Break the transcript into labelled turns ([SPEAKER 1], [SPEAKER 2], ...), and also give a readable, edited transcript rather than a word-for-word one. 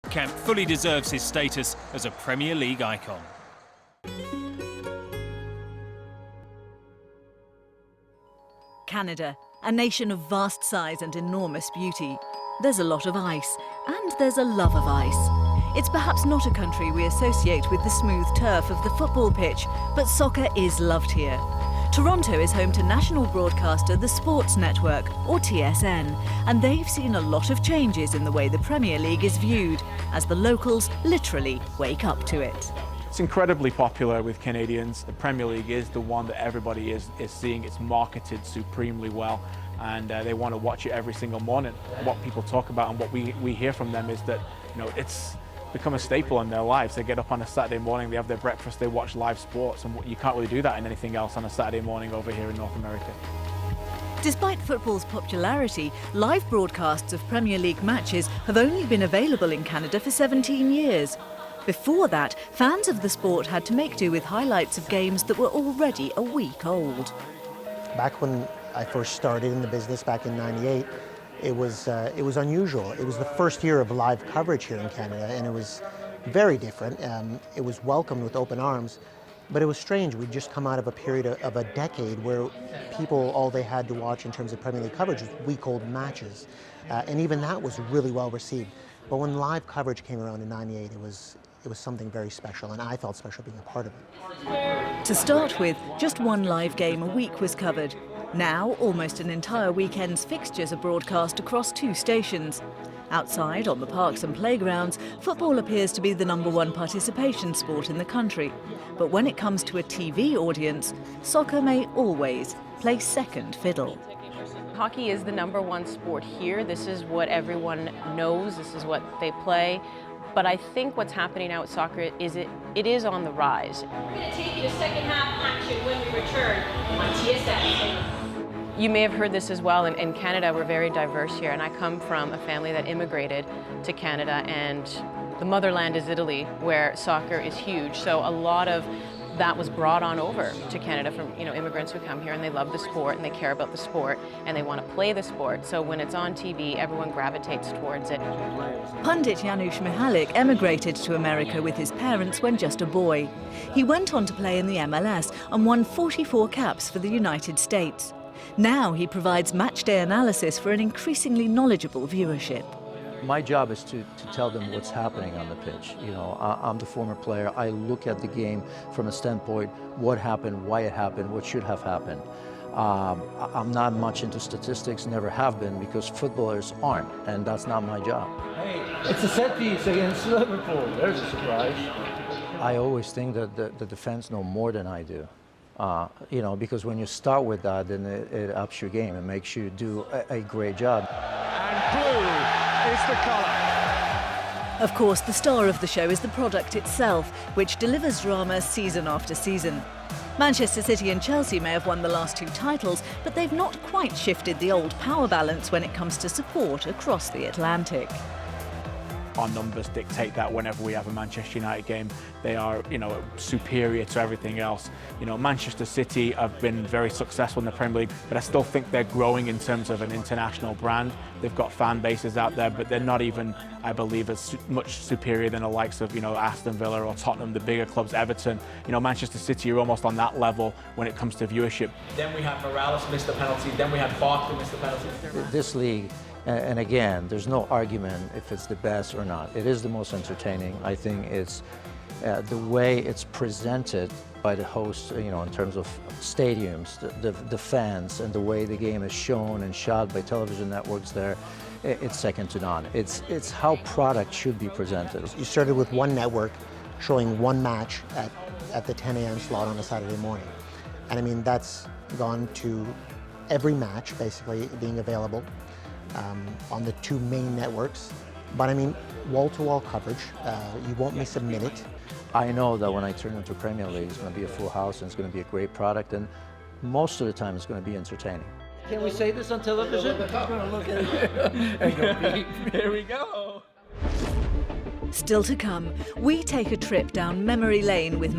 [SPEAKER 1] Camp fully deserves his status as a Premier League icon.
[SPEAKER 2] Canada, a nation of vast size and enormous beauty. There's a lot of ice, and there's a love of ice. It's perhaps not a country we associate with the smooth turf of the football pitch, but soccer is loved here. Toronto is home to national broadcaster the Sports Network, or TSN, and they've seen a lot of changes in the way the Premier League is viewed, as the locals literally wake up to it.
[SPEAKER 3] It's incredibly popular with Canadians. The Premier League is the one that everybody is seeing. It's marketed supremely well, and they want to watch it every single morning. What people talk about and what we hear from them is that, you know, it's become a staple in their lives. They get up on a Saturday morning, they have their breakfast, they watch live sports, and you can't really do that in anything else on a Saturday morning over here in North America.
[SPEAKER 2] Despite football's popularity, live broadcasts of Premier League matches have only been available in Canada for 17 years. Before that, fans of the sport had to make do with highlights of games that were already a week old.
[SPEAKER 4] Back when I first started in the business back in '98, it was unusual. It was the first year of live coverage here in Canada, and it was very different. It was welcomed with open arms, but it was strange. We'd just come out of a period of a decade where people, all they had to watch in terms of Premier League coverage was week-old matches, and even that was really well received. But when live coverage came around in '98, it was something very special, and I felt special being a part of it.
[SPEAKER 2] To start with, just one live game a week was covered. Now, almost an entire weekend's fixtures are broadcast across 2 stations. Outside, on the parks and playgrounds, football appears to be the #1 participation sport in the country. But when it comes to a TV audience, soccer may always play second fiddle.
[SPEAKER 5] Hockey is the #1 sport here. This is what everyone knows. This is what they play. But I think what's happening now with soccer is it is on the rise.
[SPEAKER 6] We're going to take you to second half action when we return on TSN.
[SPEAKER 5] You may have heard this as well. In Canada, we're very diverse here, and I come from a family that immigrated to Canada, and the motherland is Italy, where soccer is huge. So a lot of that was brought on over to Canada from immigrants who come here, and they love the sport and they care about the sport and they want to play the sport. So when it's on TV, everyone gravitates towards it.
[SPEAKER 2] Pundit Janusz Mihalik emigrated to America with his parents when just a boy. He went on to play in the MLS and won 44 caps for the United States. Now he provides match-day analysis for an increasingly knowledgeable viewership.
[SPEAKER 7] My job is to tell them what's happening on the pitch. You know, I'm the former player. I look at the game from a standpoint, what happened, why it happened, what should have happened. I'm not much into statistics, never have been, because footballers aren't, and that's not my job.
[SPEAKER 8] Hey, it's a set piece against Liverpool. There's a surprise.
[SPEAKER 7] I always think that the defense know more than I do. Because when you start with that, then it ups your game and makes you do a great job.
[SPEAKER 8] And blue is the colour.
[SPEAKER 2] Of course, the star of the show is the product itself, which delivers drama season after season. Manchester City and Chelsea may have won the last 2 titles, but they've not quite shifted the old power balance when it comes to support across the Atlantic.
[SPEAKER 3] Our numbers dictate that whenever we have a Manchester United game, they are, superior to everything else. Manchester City have been very successful in the Premier League, but I still think they're growing in terms of an international brand. They've got fan bases out there, but they're not even, I believe, as much superior than the likes of, Aston Villa or Tottenham, the bigger clubs, Everton. Manchester City are almost on that level when it comes to viewership.
[SPEAKER 9] Then we had Morales miss the penalty, then we had Barkley miss the penalty.
[SPEAKER 7] This league, and again, there's no argument if it's the best or not. It is the most entertaining. I think it's the way it's presented by the host, in terms of stadiums, the fans, and the way the game is shown and shot by television networks there, it's second to none. It's how product should be presented.
[SPEAKER 4] You started with one network showing one match at the 10 a.m. slot on a Saturday morning. And I mean, that's gone to every match basically being available on the 2 main networks. But I mean, wall-to-wall coverage, you won't miss a minute.
[SPEAKER 7] I know that when I turn into Premier League, it's going to be a full house and it's going to be a great product, and most of the time it's going to be entertaining.
[SPEAKER 8] Can we say this on television? Look at it. Here we go.
[SPEAKER 2] Still to come, we take a trip down memory lane with